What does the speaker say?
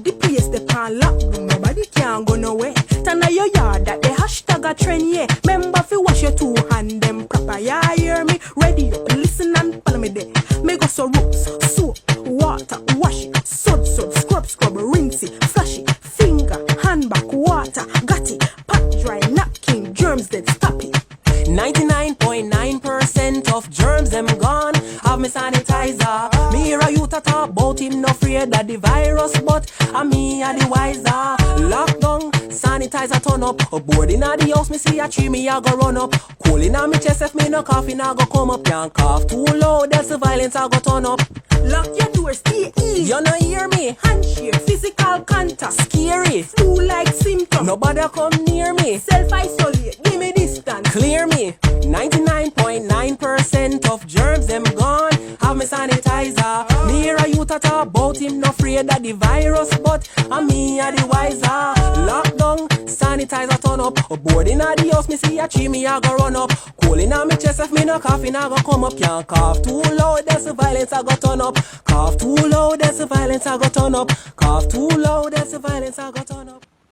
The place they pan lockdown, nobody can go nowhere. Turn on your yard that the hashtag a trend, yeah. Remember fi wash your two hand them proper, yeah, hear me? Ready up, listen and follow me there. Me go so roots, soap, water, wash it, sud, scrub, rinse it, flash it, finger, hand back, water, got it, pat dry, napkin, germs dead, stop it. 99.9% of germs them gone. Have me sanitizer. Me hear a youth a talk about him no afraid of the virus, but me a the wiser. Lockdown, sanitizer turn up. Board inna the house, me see a tree, me a go run up. Cool inna me chest if me no coughing, I go come up. Can't cough too loud, else the violence I go turn up. Lock your door, stay in. You no hear me? Handshake, physical contact, Scary. flu-like symptoms. Nobody come near me. Self-isolate, give me distance. Clear me. 99.9% of germs them gone. Have me sanitizer. Me hear a youth a talk about him no afraid of the virus, but me a the wiser. Lockdown, sanitizer turn up. Board inna the house, me see a tree, me a go run up. Cool inna me chest if me no coughing, I go come up. Can't cough too loud, that's the violence I go turn up. Cough too loud, that's the violence I go turn up. Cough too loud, that's the violence I go turn up.